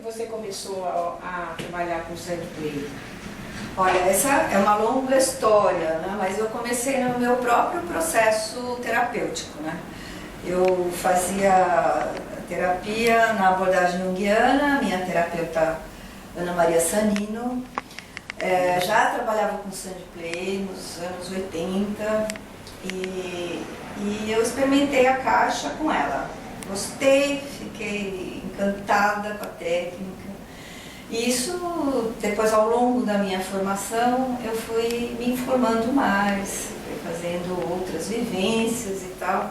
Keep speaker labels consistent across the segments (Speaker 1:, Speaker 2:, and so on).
Speaker 1: Você começou a trabalhar com Sandplay?
Speaker 2: Olha, essa é uma longa história, né? Mas eu comecei no meu próprio processo terapêutico, né? Eu fazia terapia na abordagem junguiana, minha terapeuta Ana Maria Sanino, já trabalhava com Sandplay nos anos 80 e eu experimentei a caixa com ela. Gostei, fiquei encantada com a técnica. E isso, depois ao longo da minha formação, eu fui me informando mais, fui fazendo outras vivências e tal,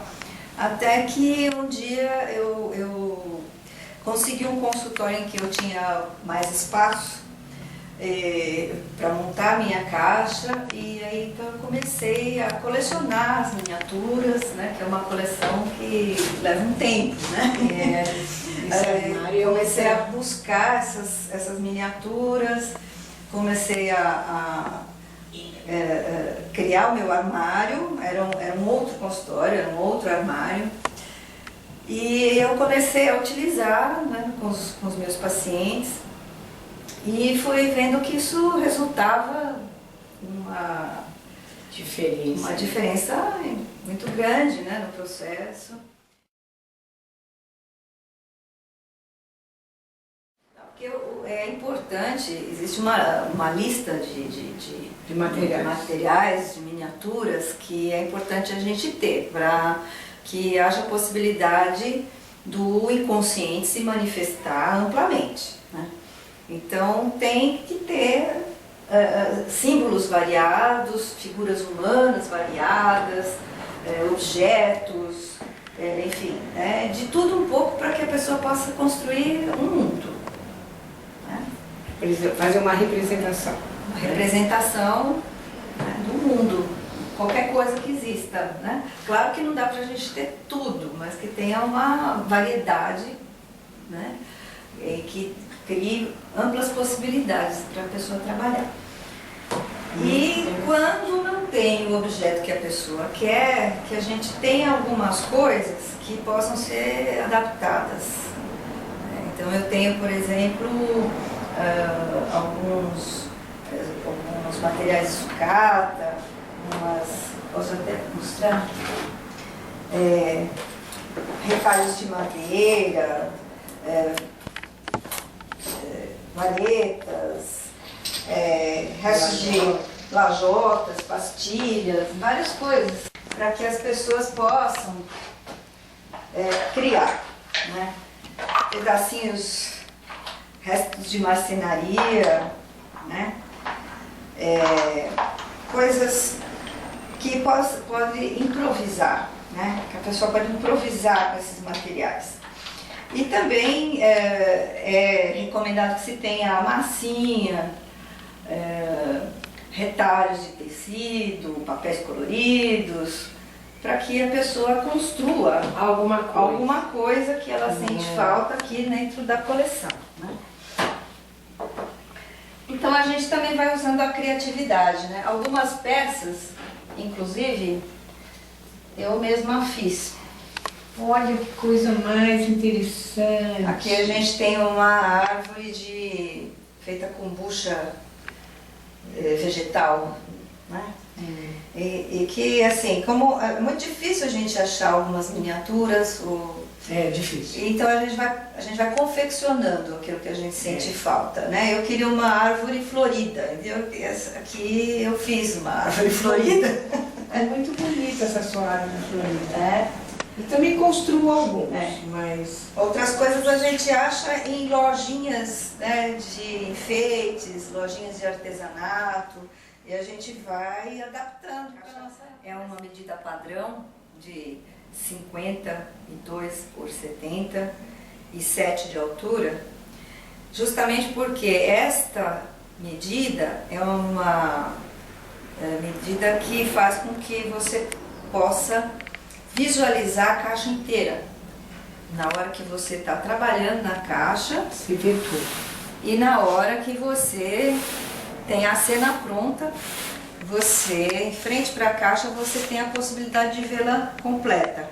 Speaker 2: até que um dia eu consegui um consultório em que eu tinha mais espaço para montar a minha caixa, e aí então eu comecei a colecionar as miniaturas, né, que é uma coleção que leva um tempo, né? Comecei a buscar essas miniaturas, comecei a criar o meu armário, era um outro consultório, era um outro armário, e eu comecei a utilizar, né, com os meus pacientes. E fui vendo que isso resultava uma diferença muito grande, né, no processo. Porque é importante, existe uma lista de materiais, de miniaturas, que é importante a gente ter para que haja possibilidade do inconsciente se manifestar amplamente, né? Então tem que ter símbolos variados, figuras humanas variadas, objetos, enfim, de tudo um pouco para que a pessoa possa construir um mundo, né?
Speaker 1: Fazer uma representação.
Speaker 2: Uma representação, né, do mundo, qualquer coisa que exista, né? Claro que não dá para a gente ter tudo, mas que tenha uma variedade, né, que crie amplas possibilidades para a pessoa trabalhar. E quando não tem o objeto que a pessoa quer, que a gente tenha algumas coisas que possam ser adaptadas. Então eu tenho, por exemplo, alguns materiais de sucata, posso até mostrar, retalhos de madeira, varetas, restos de lajotas, pastilhas, várias coisas, para que as pessoas possam criar, né? Pedacinhos, restos de marcenaria, né? Coisas que pode improvisar, né? Que a pessoa pode improvisar com esses materiais. E também é recomendado que se tenha massinha, retalhos de tecido, papéis coloridos, para que a pessoa construa alguma coisa que ela sente falta aqui dentro da coleção, né? Então a gente também vai usando a criatividade, né? Algumas peças, inclusive, eu mesma fiz.
Speaker 1: Olha que coisa mais interessante.
Speaker 2: Aqui a gente tem uma árvore feita com bucha vegetal, né? E que, assim, como é muito difícil a gente achar algumas miniaturas.
Speaker 1: É difícil.
Speaker 2: Então a gente vai confeccionando aquilo que a gente sente falta, né? Eu queria uma árvore florida, aqui eu fiz uma árvore florida.
Speaker 3: É muito bonita essa sua árvore florida.
Speaker 2: É.
Speaker 3: E também construo alguns,
Speaker 2: É.
Speaker 3: mas...
Speaker 2: Outras coisas a gente acha em lojinhas, né, de enfeites, lojinhas de artesanato, e a gente vai adaptando. É uma medida padrão de 52 por 77 de altura, justamente porque esta medida é uma medida que faz com que você possa visualizar a caixa inteira. Na hora que você está trabalhando na caixa,
Speaker 3: Se vê tudo.
Speaker 2: e na hora que você tem a cena pronta, você, em frente para a caixa, você tem a possibilidade de vê-la completa,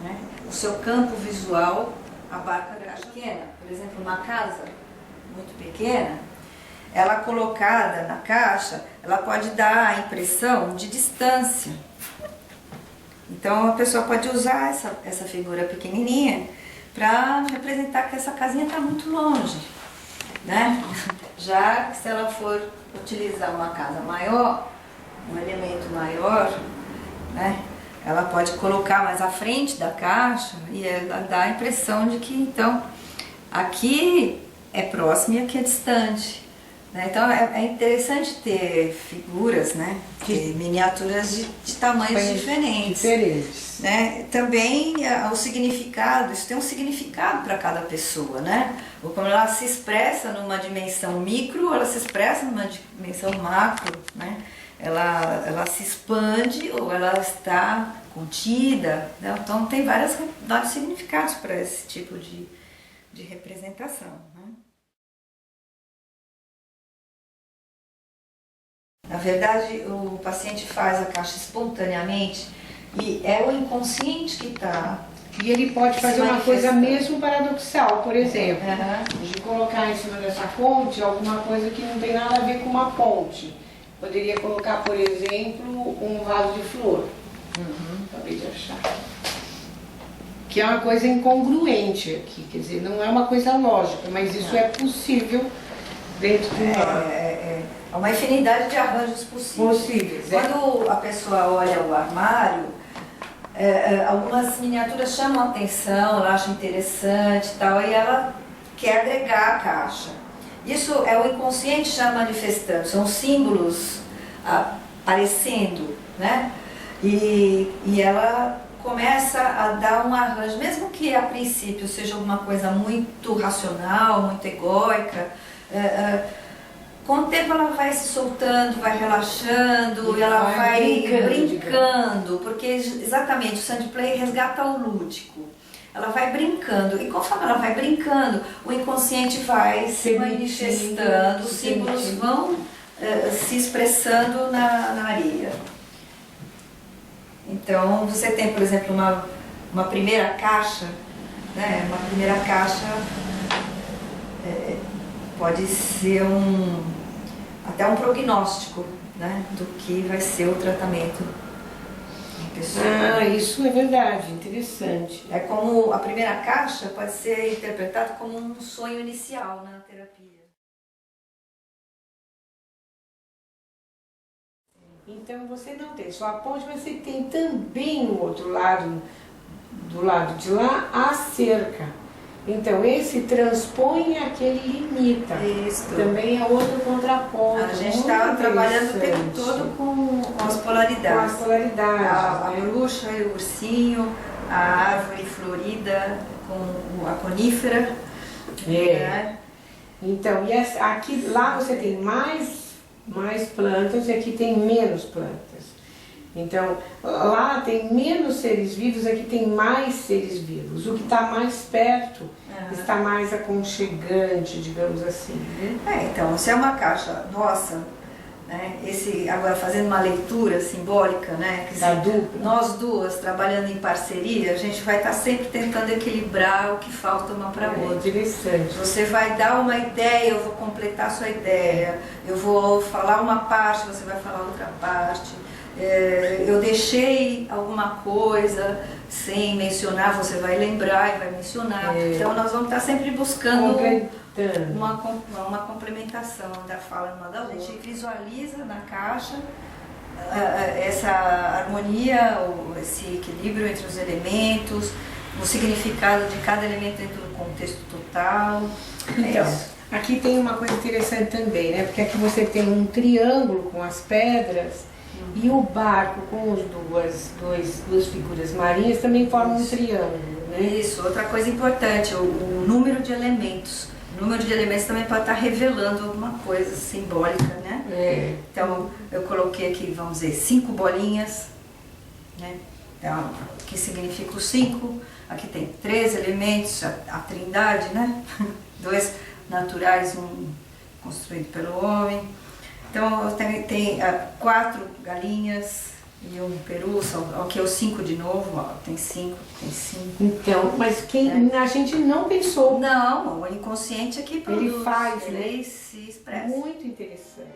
Speaker 2: né? O seu campo visual abarca a caixa pequena. Por exemplo, uma casa muito pequena, ela colocada na caixa, ela pode dar a impressão de distância. Então a pessoa pode usar essa figura pequenininha para representar que essa casinha está muito longe, né? Já que se ela for utilizar uma casa maior, um elemento maior, né? Ela pode colocar mais à frente da caixa e ela dá a impressão de que então aqui é próximo e aqui é distante. Então é interessante ter figuras, né, de miniaturas de tamanhos diferentes. Né? Também o significado, isso tem um significado para cada pessoa, né? Ou como ela se expressa numa dimensão micro, ela se expressa numa dimensão macro, né? Ela se expande ou ela está contida, né? Então tem vários significados para esse tipo de representação, né? Na verdade, o paciente faz a caixa espontaneamente e é o inconsciente que está.
Speaker 3: E ele pode fazer uma coisa mesmo paradoxal, por exemplo,
Speaker 2: Uhum.
Speaker 3: de colocar em cima dessa ponte alguma coisa que não tem nada a ver com uma ponte. Poderia colocar, por exemplo, um vaso de flor. Acabei de achar. Que é uma coisa incongruente aqui, quer dizer, não é uma coisa lógica, mas isso é possível dentro de
Speaker 2: uma infinidade de arranjos possíveis. Quando a pessoa olha o armário, algumas miniaturas chamam a atenção, ela acha interessante e tal, e ela quer agregar a caixa. Isso é o inconsciente já manifestando, são símbolos aparecendo, né? E ela começa a dar um arranjo, mesmo que a princípio seja alguma coisa muito racional, muito egóica, com o tempo ela vai se soltando, vai relaxando, e ela vai brincando, porque exatamente o Sandplay resgata o lúdico. Ela vai brincando, e conforme ela vai brincando, o inconsciente vai se manifestando, os símbolos vão se expressando na areia. Então você tem, por exemplo, uma primeira caixa, né? Uma primeira caixa pode ser até um prognóstico, né, do que vai ser o tratamento da pessoa.
Speaker 3: Ah, isso é verdade, interessante.
Speaker 2: É como a primeira caixa pode ser interpretada como um sonho inicial na terapia.
Speaker 3: Então você não tem só a ponte, mas você tem também no outro lado, do lado de lá, a cerca. Então esse transpõe aquele limita.
Speaker 2: Isso.
Speaker 3: Também é outro contraponto.
Speaker 2: A gente está trabalhando o tempo todo com as polaridades.
Speaker 3: Com as polaridades.
Speaker 2: A bruxa e o ursinho, a árvore florida com a conífera. Né?
Speaker 3: Então, e aqui, lá você tem mais plantas e aqui tem menos plantas. Então, lá tem menos seres vivos, aqui tem mais seres vivos. O que está mais perto está mais aconchegante, digamos assim.
Speaker 2: Então, se é uma caixa nossa, né, agora fazendo uma leitura simbólica, né, que nós duas trabalhando em parceria, a gente vai estar sempre tentando equilibrar o que falta uma para outra.
Speaker 3: Interessante.
Speaker 2: Você vai dar uma ideia, eu vou completar a sua ideia, eu vou falar uma parte, você vai falar outra parte. Eu deixei alguma coisa sem mencionar, você vai lembrar e vai mencionar. Então nós vamos estar sempre buscando uma complementação da fala uma da outra. A gente visualiza na caixa essa harmonia, esse equilíbrio entre os elementos, o significado de cada elemento dentro do contexto total.
Speaker 3: Então, aqui tem uma coisa interessante também, né? Porque aqui você tem um triângulo com as pedras e o barco com as duas figuras marinhas também formam um triângulo, né?
Speaker 2: Isso, outra coisa importante, o número de elementos. O número de elementos também pode estar revelando alguma coisa simbólica, né?
Speaker 3: É.
Speaker 2: Então, eu coloquei aqui, vamos dizer, 5 bolinhas, né? Então, que significa o 5. Aqui tem 3 elementos, a trindade, né? 2 naturais, um construído pelo homem. Então, tem 4 galinhas e um peru, aqui é o 5 de novo, ó, tem 5, tem 5.
Speaker 3: Então, mas a gente não pensou.
Speaker 2: Não, o inconsciente aqui produz,
Speaker 3: Ele faz, né?
Speaker 2: ele se expressa.
Speaker 3: Muito interessante.